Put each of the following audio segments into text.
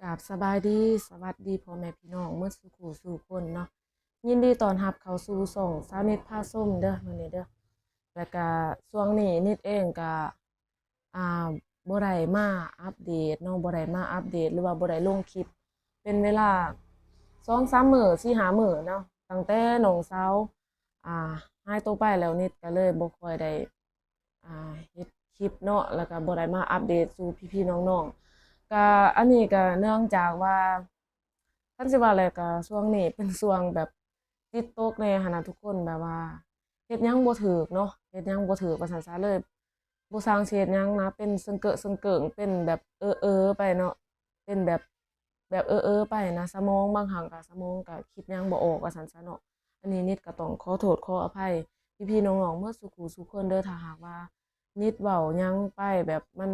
กราบสบายดีสวัสดีพ่อแม่พี่น้องเมื่อสุขูสู่คนเนาะยินดีต้อนรับเข้าสู่ช่องสาวนิดพาส้มเด้อมื้อนี้เด้อแล้วก็ช่วงนี้นิดเองก็อ่าบ่ได้มาอัปเดตเนาะบ่ได้มาอัปเดตหรือว่าบ่ได้ลงคลิปเป็นเวลา2-3มื้อ4-5มื้อเนาะตั้งแต่น้องสาวอ่าหายตัวไปแล้วนิดก็เลยบ่ค่อยได้เฮ็ดคลิปเนาะแล้วก็บ่ได้มาอัปเดตสู่พี่ๆน้องๆ ก็อันนี้ก็เนื่องจากว่าคันสิว่าแล้วก็ช่วงนี้เป็นช่วงแบบจิตตกแหน่หั้นน่ะทุกคนแบบว่าเฮ็ดหยังบ่ถูกเนาะเฮ็ดหยังบ่ถูกว่าซั่นซะเลยบ่สร้างสิเฮ็ดหยังนะเป็นสึงเกอะสึงเกิงเป็นแบบไปเนาะเป็นแบบไปนะสมองบางครั้งก็สมองก็คิดหยังบ่ออกว่าซั่นซะเนาะอันนี้นิดก็ต้องขอโทษขออภัยพี่ๆน้องๆเบิดสุขุสุขคนเด้อถ้าหากว่า นิดเว้าหยังไปแบบมัน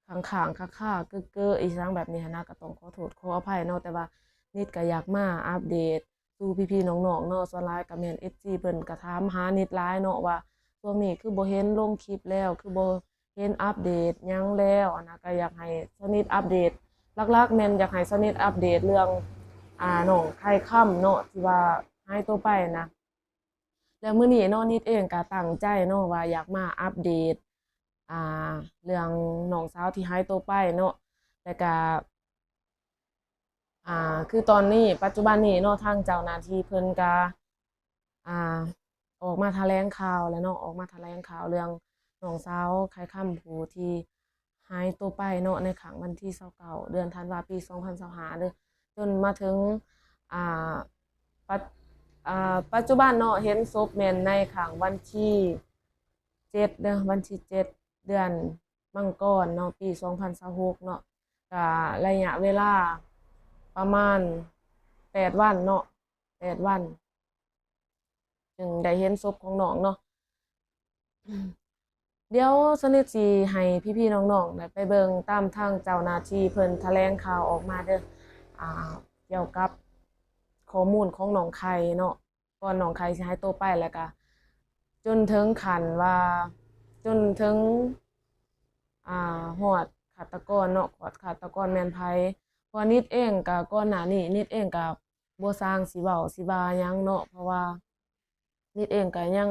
ข้างๆคะๆเก้อๆอีจั่งแบบนี้หั้นนะก็ต้องขอโทษขออภัยเนาะแต่ว่านิดก็อยากมาอัปเดตสู่พี่ๆน้องๆเนาะส่วนหลายก็แม่น FG เพิ่นก็ถามหานิดหลายเนาะว่าช่วงนี้คือบ่เห็นลงคลิปแล้วคือบ่เห็นอัปเดตหยังแล้วอันนะก็อยากให้สนิทอัปเดตหลักๆแม่นอยากให้สนิทอัปเดตเรื่องน้องไข่ค่ำเนาะที่ว่าหายตัวไปนะ แล้วมื้อนี้เนาะนิดเองก็ตั้งใจเนาะว่าอยากมาอัปเดตอ่าเรื่องน้องสาวที่หายตัวไปเนาะแล้วก็คือตอนนี้ปัจจุบันนี้เนาะทางเจ้าหน้าที่เพิ่นก็อ่าออกมาแถลงข่าวแล้วเนาะออกมาแถลงข่าวเรื่องน้องสาวไข้ค่ำผู้ที่หายตัวไปเนาะในขังวันที่29เดือนธันวาปี2025เด้อจนมาถึงอ่าปัจ ปัจจุบันเนาะเห็นศพแม่นในขังวันที่7เด้อวันที่7เดือนมังกรเนาะปี2026เนาะก็ระยะเวลาประมาณ8วันเนาะ8วันจึงได้เห็นศพของน้องเนาะเดี๋ยวสนิทสิให้พี่ๆน้องๆได้ไปเบิ่งตามทางเจ้าหน้าที่เพิ่นแถลงข่าวออกมาเด้ออ่าเกี่ยวกับข้อมูลของน้องไข่เนาะ ก่อนน้องไข่สิหายตัวไปแล้วก็จนถึงขั้นว่าจนถึงฮอดฆาตกรเนาะฮอดฆาตกรแม่นไผเพราะว่านิดเองก็ก่อนหน้านี้นิดเองก็บ่สร้างสิเว้าสิว่าหยังเนาะเพราะว่านิดเองก็ยัง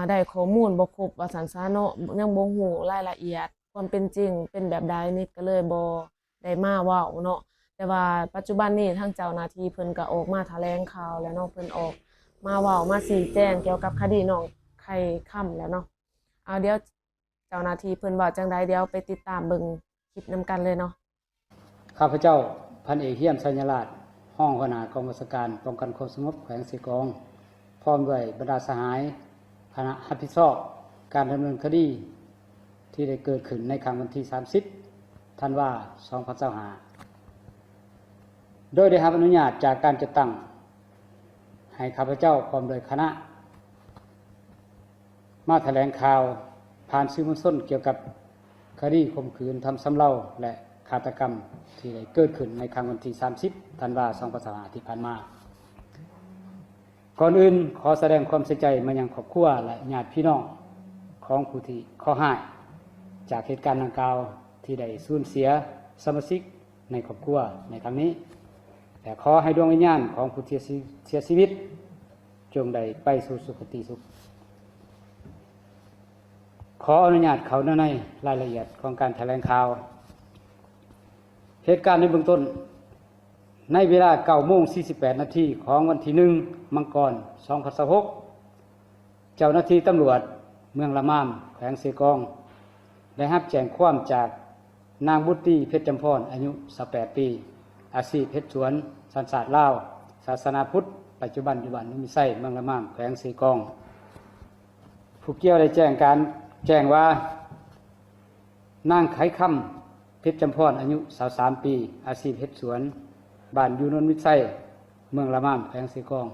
ได้ข้อมูลบ่ครบว่าซั่นซะเนาะยังบ่ฮู้รายละเอียดความเป็นจริงเป็นแบบใดนิดก็เลยบ่ได้มาเว้าเนาะ แต่ว่าปัจจุบันนี้ทางเจ้าหน้าที่เพิ่นก็ออกมาแถลงข่าวแล้วเนาะเพิ่นออกมาเว้ามาชี้แจงเกี่ยวกับคดีน้องไข่ค่ำแล้วเนาะเดี๋ยวเจ้าหน้าที่เพิ่นเว้าจั่งใดเดี๋ยวไปติดตามเบิ่งคลิปนำกันเลยเนาะข้าพเจ้าพันเอกเฮียมสัญราชห้องหัวหน้ากองบัญชาการป้องกันความสงบแขวงสีกองพร้อมด้วยบรรดาสหายคณะรับผิดชอบการดำเนินคดีที่ได้เกิดขึ้นในครั้งวันที่30ธันวาคม2025โดยได้รับอนุญาตจากการจัดตั้งให้ข้าพเจ้าพร้อมด้วยคณะมาแถลงข่าวผ่านสื่อมวลชนเกี่ยวกับคดีข่มขืนทำซ้ำเล่าและฆาตกรรมที่ได้เกิดขึ้นในครั้งวันที่30ธันวาคม2025ที่ผ่านมาก่อนอื่นขอแสดงความเสียใจมายังครอบครัวและญาติพี่น้องของผู้ที่ข้อหายจากเหตุการณ์ดังกล่าวที่ได้สูญเสียสมาชิกในครอบครัวในครั้งนี้แต่ขอให้ดวงวิญญาณของผู้ที่เสียชีวิตจงได้ไปสู่สุคติสุขขออนุญาตเข้าในรายละเอียดของการแถลงข่าวเหตุการณ์ในเบื้องต้นในเวลา9:48 นาทีของวันที่1มังกร2026เจ้าหน้าที่ตำรวจเมืองละมามแขวงเสกองได้รับแจ้งความจากนางบุตรีเพชรจำพรอายุ18ปีอาชีพเฮ็ดสวนสัญชาติลาวศาสนาพุทธปัจจุบันอยู่บ้านนุ่มไส้เมืองละมามแขวงเสกองผู้เกี่ยวได้แจ้งว่านางไขค่ำเพชรจำพรอายุ23ปีอาชีพเฮ็ดสวนบ้านอยู่นนมิตรไส้เมืองละมามแขวงเสกอง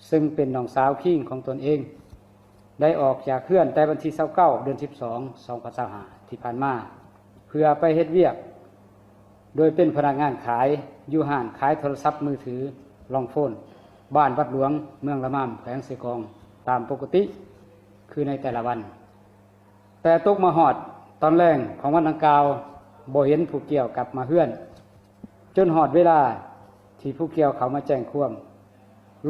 ซึ่งเป็นน้องสาวขิงของตนเองได้ออกจากเฮือนแต่วันที่29เดือน12 2025ที่ผ่านมาเพื่อไปเฮ็ดเวียกโดยเป็นพนักงานขายอยู่ห้านขายโทรศัพท์มือถือลองโฟนบ้านวัดหลวงเมืองละมามแขวงเสกองตามปกติคือในแต่ละวันแต่ตกมาฮอดตอนแรกของวันดังกล่าว บ่เห็นผู้เกี่ยวกลับมาเฮือนจนหอดเวลาที่ผู้เกี่ยวเขามาแจ้งความ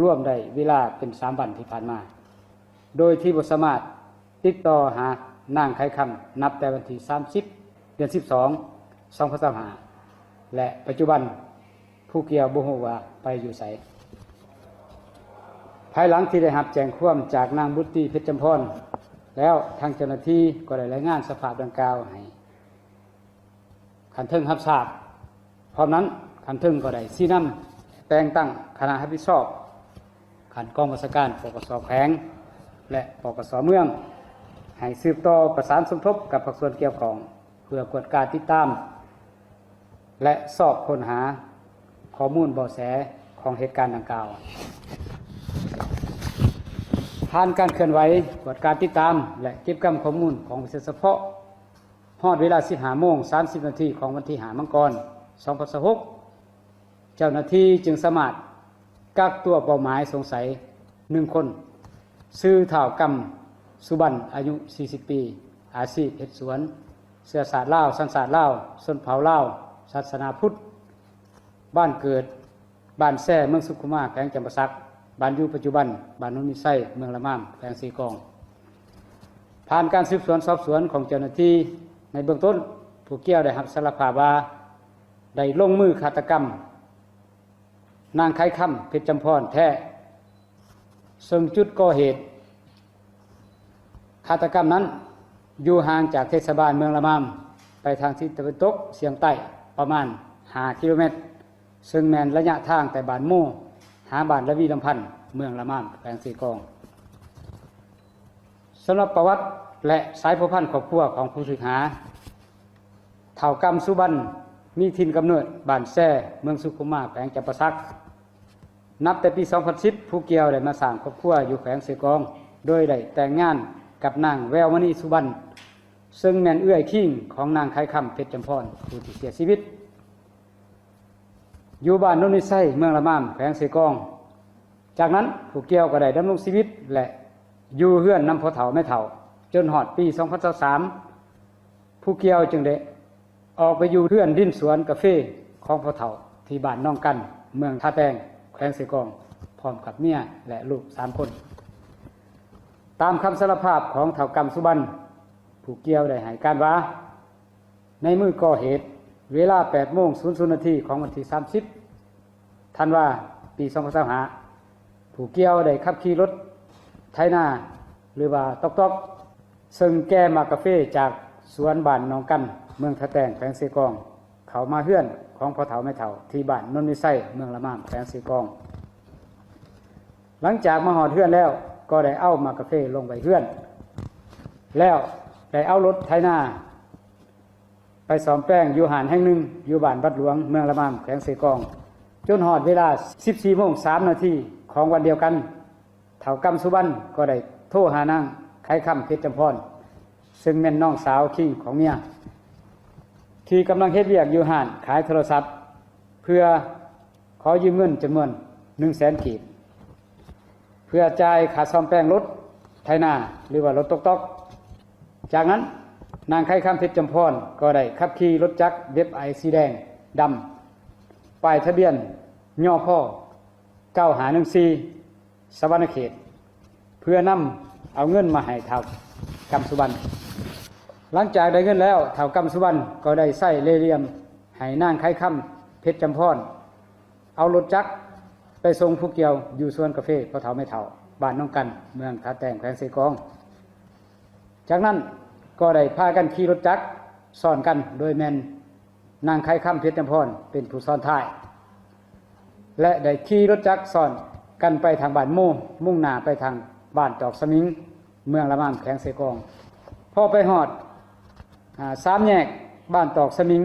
ร่วมได้เวลาเป็น3 วันที่ผ่านมาโดยที่บ่สามารถติดต่อหานางไข่คำนับแต่วันที่30 เดือน 12 2025และปัจจุบันผู้เกี่ยวบ่ฮู้ว่าไปอยู่ไสภายหลังที่ได้รับแจ้งความจากนางบุตรีเพชรจำพรแล้วทางเจ้าหน้าที่ก็ได้รายงานสภาพดังกล่าวให้ขันเทิงรับทราบพร้อมนั้นขันเทิงก็ได้ชี้นำแต่งตั้งคณะรับผิดชอบขันกองบัญชาการปกส.แขวงและปกส.เมืองให้สืบต่อประสานสมทบกับภาคส่วนเกี่ยวข้องเพื่อกวดการติดตามและสอบค้นหาข้อมูลเบาะแสของเหตุการณ์ดังกล่าวผ่านการเคลื่อนไหวกวดการติดตามและเก็บกำข้อมูลของพิเศษเฉพาะฮอดเวลา 15:30 นาทีของวันที่5 มังกร 2026เจ้าหน้าที่จึงสามารถกักตัวเป้าหมายสงสัย1 คนชื่อเฒ่ากำสุบันอายุ 40 ปีอาชีพเฮ็ดสวนเชื้อสายลาวสัญชาติลาวชนเผ่าลาวศาสนาพุทธบ้านเกิดบ้านแซ่เมืองสุขุมาแขวงจำปาสักบ้านอยู่ปัจจุบันบ้านโนนมิไส้เมืองละมามแขวงสีกองผ่านการสืบสวนสอบสวนของเจ้าหน้าที่ในเบื้องต้นผู้เกี่ยวได้รับสารภาพว่าได้ลงมือฆาตกรรมนางไข่คำเพชรจำพรแท้ซึ่งจุดก่อเหตุฆาตกรรมนั้นอยู่ห่างจากเทศบาลเมืองละมามไปทางทิศตะวันตกเฉียงใต้ประมาณ5 กิโลเมตรซึ่งแม่นระยะทางแต่บ้านโม่หาบ้านละวีลำพันธ์เมืองละมามแขวงสีกองสำหรับประวัติและสายพันธุ์ครอบครัวของผู้ถูกหาเฒ่ากำสุบันมีถิ่นกำเนิดบ้านแซ่เมืองสุขุมาแขวงจำปาสักนับแต่ปี 2010 ผู้เกี่ยวได้มาสร้างครอบครัวอยู่แขวงสีกองโดยได้แต่งงานกับนางแววมณีสุบันซึ่งแม่นเอื้อยขิงของนางไข่คำเพชรจำพรผู้ที่เสียชีวิตอยู่บ้านโนนนิไส้เมืองละมามแขวงสีกองจากนั้นผู้เกี่ยวก็ได้ดำรงชีวิตและอยู่เฮือนนำพ่อเฒ่าแม่เฒ่าจนหอดปี 2023 ผู้เกี่ยวจึงได้ออกไปอยู่เฮือนดินสวนกาแฟของพ่อเฒ่าที่บ้านน้องกันเมืองท่าแตงแขวงสีกองพร้อมกับเมียและลูก3 คนตามคำสารภาพของเฒ่ากำสุบันผู้เกี่ยวได้ให้การว่าในมื้อก่อเหตุเวลา 8:00 น. ของวันที่30 ธันวาคม ปี 2025ผู้เกี่ยวได้ขับขี่รถไถนาหรือว่าตอกๆซึ่งแก้มากาแฟจากสวนบ้านหนองกันเมืองทะแตงแขวงสีกองเขามาเฮือนของพ่อเฒ่าแม่เฒ่าที่บ้านโนนนิไส้เมืองละมามแขวงสีกองหลังจากมาหอดเฮือนแล้วก็ได้เอามากาแฟลงไปเฮือนแล้วได้เอารถไถนาไปซ่อมแปลงอยู่หานแห่งหนึ่งอยู่บ้านบัดหลวงเมืองละมามแขวงสีกองจนหอดเวลา 14:03 น. ของวันเดียวกันเฒ่ากำสุบันก็ได้โทรหานางไข่คำเพชรจำพรซึ่งแม่นน้องสาวขิงของเมียที่กำลังเฮ็ดเวียกอยู่ห้านขายโทรศัพท์เพื่อขอยืมเงินจำนวน 100,000 กีบเพื่อจ่ายค่าซ่อมแปลงรถไถนาหรือว่ารถตอกๆจากนั้นนางไข่คำเพชรจำพรก็ได้ขับขี่รถจักรเว็บไอสีแดงดำป้ายทะเบียนย่อพ่อ9514สวรรณเขตเพื่อนำเอาเงินมาให้เฒ่ากำสุบันหลังจากได้เงินแล้วเฒ่ากำสุบันก็ได้ใส่เล่ห์เหลี่ยมให้นางไข่คำเพชรจำพรเอารถจักรไปส่งผู้เกี่ยวอยู่สวนกาแฟพ่อเฒ่าแม่เฒ่าบ้านน้องกันเมืองท่าแตงแขวงสีกองจากนั้นก็ได้พากันขี่รถจักรซ้อนกันโดยแม่นนางไข่คำเพชรจำพรเป็นผู้ซ้อนท้ายและได้ขี่รถจักรซ้อนกันไปทางบ้านโม่มุ่งหน้าไปทางบ้านจอกสมิงเมืองละมามแขวงสีกองพอไปฮอด3 แยกบ้านตอกสมิง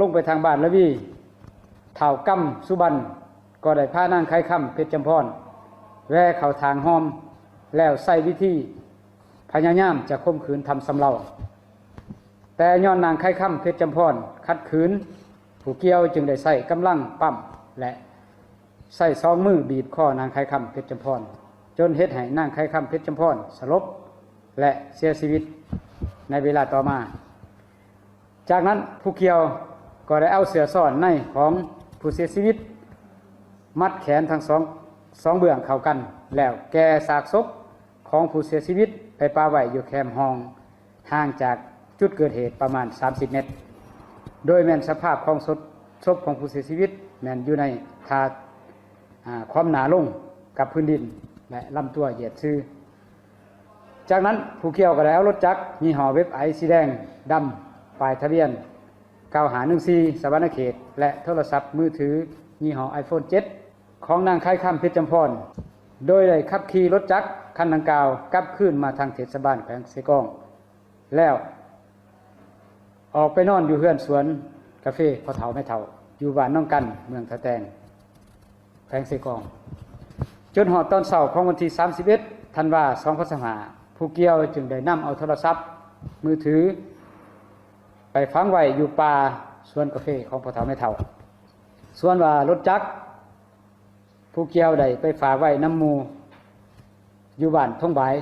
ลงไปทางบ้านละวีเฒ่ากำสุบันก็ได้พานางไข่คำเพชรจำพรแวะเข้าทางห้อมแล้วใส่วิธีพยายามจะข่มขืนทำสำเร็จแต่ย้อนนางไข่คำเพชรจำพรขัดขืนผู้เกี่ยวจึงได้ใส่กำลังปั้มและใส่2 มือบีบคอนางไข่คำเพชรจำพรจนเฮ็ดให้นางไข่คำเพชรจำพรสลบและเสียชีวิตในเวลาต่อมา จากนั้นผู้เกี่ยวก็ได้เอาเสือซ่อนในของผู้เสียชีวิตมัดแขนทั้งสองเบื้องเข้ากันแล้วแก่ซากศพของผู้เสียชีวิตไปปาไว้อยู่แคมป์ห้องห่างจากจุดเกิดเหตุประมาณ30 เมตรโดยแม่นสภาพของศพของผู้เสียชีวิตแม่นอยู่ในท่าความหนาลงกับพื้นดินและลำตัวเหยียดซื่อจากนั้นผู้เกี่ยวก็ได้เอารถจักรยี่ห้อเว็บไอสีแดงดำป้ายทะเบียน9514สวรรณเขตและโทรศัพท์มือถือยี่ห้อ iPhone 7 ของนางไข่คำเพชรจำพรโดยได้ขับขี่รถจักรคันดังกล่าวกลับคืนมาทางเทศบาลแขวงเสกองแล้วออกไปนอนอยู่เฮือนสวนกาแฟพ่อเฒ่าแม่เฒ่าอยู่บ้านน้องกันเมืองทะแตงแขวงเสกองจนหอดตอนเช้าของวันที่31 ธันวาคม 2025ผู้เกี่ยวจึงได้นำเอาโทรศัพท์มือถือไปฝังไว้อยู่ป่าสวนกาแฟของพ่อเฒ่าแม่เฒ่าส่วนว่ารถจักรผู้เกี่ยวได้ไปฝากไว้น้ำหมู่อยู่บ้านทงบาย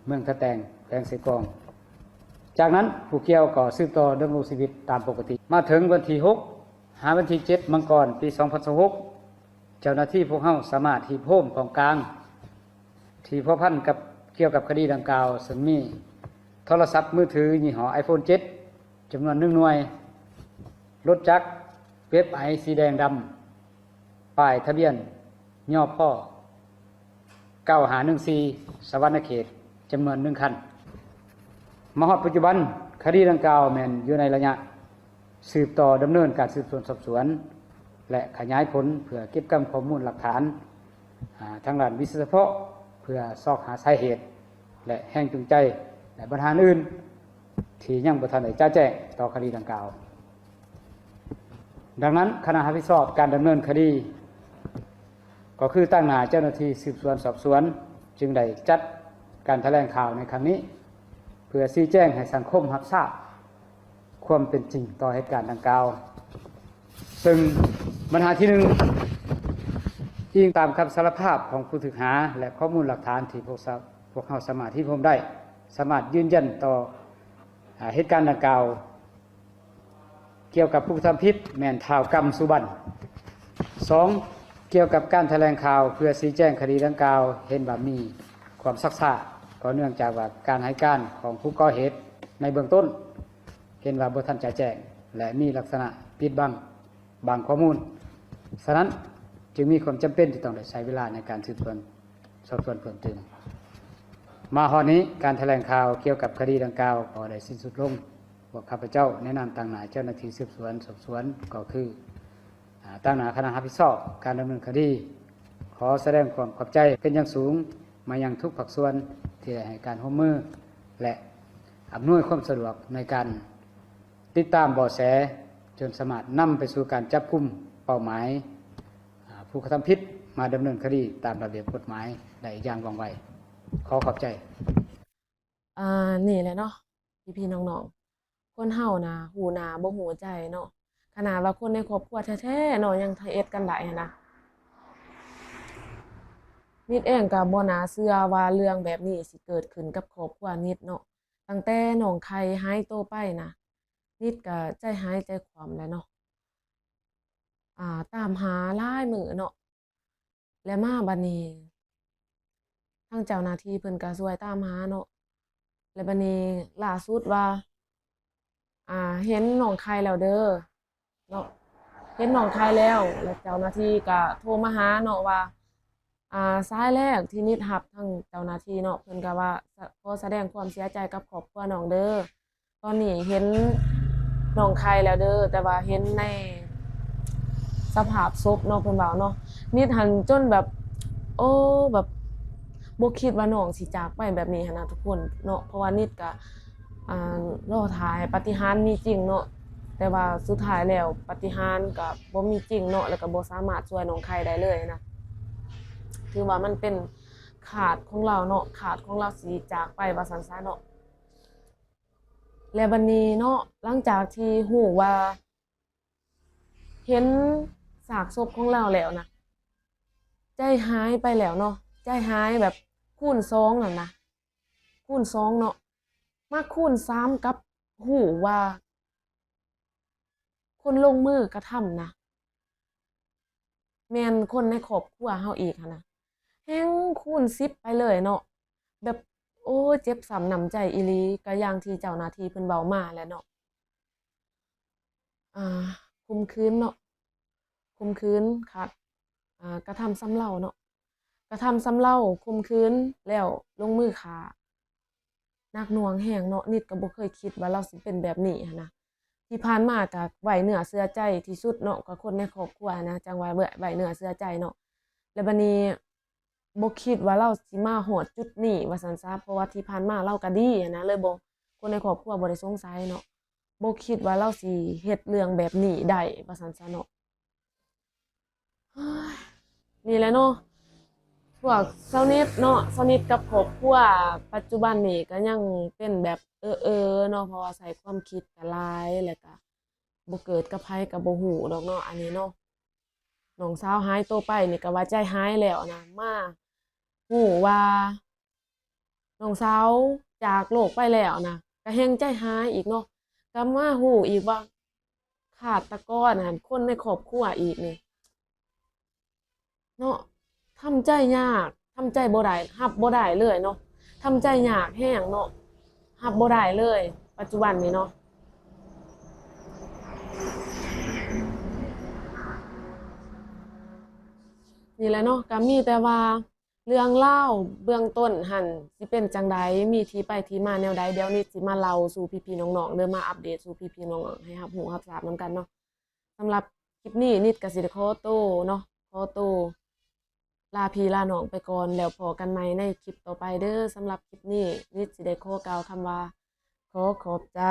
เมืองทะแตงแขวงเสกองจากนั้นผู้เกี่ยวก็สืบต่อดำรงชีวิตตามปกติมาถึงวันที่6 หาวันที่7 มังกรปี 2026เจ้าหน้าที่พวกเฮาสามารถหีบโฮมของกลางที่พัวพันกับเกี่ยวกับคดีดังกล่าวซึ่งมีโทรศัพท์มือถือยี่ห้อ iPhone 7 จำนวน1 หน่วยรถจักรเว็บไอสีแดงดำป้ายทะเบียนย่อพ่อ9514สวรรณเขตจำนวน1 คันมาฮอดปัจจุบันคดีดังกล่าวแม่นอยู่ในระยะสืบต่อดำเนินการสืบสวนสอบสวนและขยายผลเพื่อเก็บกำข้อมูลหลักฐานทางด้านวิศวะเฉพาะเพื่อซอกหาสาเหตุและแรงจูงใจและปัญหาอื่นที่ยังบ่ทันได้แจ้งต่อคดีดังกล่าวดังนั้นคณะรับผิดชอบการดำเนินคดีก็คือตั้งหน้าเจ้าหน้าที่สืบสวนสอบสวนจึงได้จัดการแถลงข่าวในครั้งนี้เพื่อชี้แจงให้สังคมรับทราบความเป็นจริงต่อเหตุการณ์ดังกล่าวซึ่งปัญหาที่1อิงตามคำสารภาพของผู้ถูกหาและข้อมูลหลักฐานที่พวกเขาสามารถที่ผมได้สามารถยืนยันต่อเหตุการณ์ดังกล่าวเกี่ยวกับผู้ทำผิดแม่นท้าวกรรมสุบรรณ 2. เกี่ยวกับการแถลงข่าวเพื่อชี้แจงคดีดังกล่าวเห็นว่ามีความซักซ้าก็เนื่องจากว่าการให้การของผู้ก่อเหตุในเบื้องต้นเห็นว่าบ่ทันจะแจ้งและมีลักษณะปิดบังบางข้อมูลฉะนั้นจึงมีความจำเป็นที่ต้องได้ใช้เวลาในการสืบสวนสอบสวนเพิ่มเติมมาฮอดนี้การแถลงข่าวเกี่ยวกับคดีดังกล่าวก็ได้สิ้นสุดลงพวกข้าพเจ้าแนะนำต่างหน้าเจ้าหน้าที่สืบสวนสอบสวนก็คือตั้งหน้าคณะรับผิดชอบการดำเนินคดีขอแสดงความขอบใจเป็นอย่างสูงมายังทุกภาคส่วนที่ได้ให้การร่วมมือและอำนวยความสะดวกในการติดตามเบาะแสจนสามารถนำไปสู่การจับกุมเป้าหมายผู้กระทำผิดมาดำเนินคดีตามระเบียบกฎหมายได้อย่างว่องไวขอขอบใจนี่แหละเนาะพี่ๆน้องๆคนเฮานะหูหนาบ่หูใจเนาะขนาดว่าคนในครอบครัวแท้ๆเนาะยังทะเอ็ดกันได้นะนิดเองก็บ่น่าเชื่อว่าเรื่องแบบนี้สิเกิดขึ้นกับครอบครัวนิดเนาะตั้งแต่น้องไข่หายตัวไปนะนิดก็ใจหายใจคว่ำแล้วเนาะตามหาหลายมื้อเนาะและมาบัดนี้ทางเจ้าหน้าที่เพิ่นก็ช่วยตามหาเนาะและบัดนี้ล่าสุดว่าเห็นน้องไข่แล้วเด้อเนาะเห็นน้องไข่แล้วและเจ้าหน้าที่ก็โทรมาหาเนาะว่าสายแรกที่นิดรับทางเจ้าหน้าที่เนาะเพิ่นก็ว่าขอแสดงความเสียใจกับครอบครัวน้องเด้อตอนนี้เห็นน้องไข่แล้วเด้อแต่ว่าเห็นในสภาพศพเนาะเพิ่นว่าเนาะนิดหันจนแบบโอ้แบบบ่คิดว่าน้องสิจากไปแบบนี้หั้นนะทุกคนเนาะเพราะว่านิดก็รอท่าให้ปาฏิหาริย์มีจริงเนาะแต่ว่าสุดท้ายแล้วปาฏิหาริย์ก็บ่มีจริงเนาะแล้วก็บ่สามารถช่วยน้องไข่ได้เลยนะถือว่ามันเป็นขาดของเราเนาะขาดของเราสิจากไปว่าซั่นซะเนาะและบัดนี้เนาะหลังจากที่ฮู้ว่าเห็นซากศพของเราแล้วนะใจหายไปแล้วเนาะใจหายแบบคูณ2นั่นนะคูณ2เนาะมาคูณ3กับฮู้ว่า คนลงมือกระทำนะแม่นคนในครอบครัวเฮาอีกหั้นนะแฮ่งคูณ10ไปเลยเนาะแบบโอ้เจ็บช้ำน้ำใจอีหลีก็อย่างที่เจ้าหน้าที่เพิ่นเว้ามาแหละเนาะอ่าข่มขืนเนาะข่มขืนค่ะกระทำซ้ำเร้าเนาะกระทำซ้ำเร้าข่มขืนแล้วลงมือฆ่าหนักหน่วงแรงเนาะนิดก็บ่เคยคิดว่าเราสิเป็นแบบนี้หั้นนะที่ผ่านมาก็ไว้เนื้อเชื่อใจที่สุดเนาะกับคนในครอบครัวนะจังว่าไว้เนื้อเชื่อใจเนาะแล้วบัดนี้บ่คิดว่าเราสิมาฮอดจุดนี้ว่าซั่นซะเพราะว่าที่ผ่านมาเราก็ดีหั้นนะเลยบ่คนในครอบครัวบ่ได้สงสัยเนาะบ่คิดว่าเราสิเฮ็ดเรื่องแบบนี้ได้ว่าซั่นซะเนาะ เฮ้ยนี่แหละเนาะพวกเซานิดเนาะเซานิดกับครอบครัวปัจจุบันนี้ก็ยังเป็นแบบเนาะเพราะว่าใช้ความคิดก็หลายแล้วก็บ่เกิดกับไผก็บ่ฮู้ดอกเนาะอันนี้เนาะน้องสาวหายตัวไปนี่ก็ว่าใจหายแล้วนะมาฮู้ว่าน้องสาวจากโลกไปแล้วนะก็แฮ่งใจหายอีกเนาะก็มาฮู้อีกว่าฆาตกรนั่นคนในครอบครัวอีกนี่ เนาะทำใจยากทำใจบ่ได้รับบ่ได้เลยเนาะทำใจยากแฮงเนาะรับบ่ได้เลยปัจจุบันนี้เนาะนี่แหละเนาะก็มีแต่ว่าเรื่องราวเบื้องต้นหั้นสิเป็นจั่งใดมีที่ไปที่มาแนวใดเดี๋ยวนี้สิมาเล่าสู่พี่ๆน้องๆหรือมาอัปเดตสู่พี่ๆน้องๆให้รับรู้รับทราบนำกันเนาะสำหรับคลิปนี้นิดก็สิได้ขอตัวเนาะขอตัวลาพี่ลาน้องไปก่อนแล้วพอกันใหม่ในคลิปต่อไปเด้อสำหรับคลิปนี้นิดสิได้ขอกล่าวคำว่าขอขอบใจ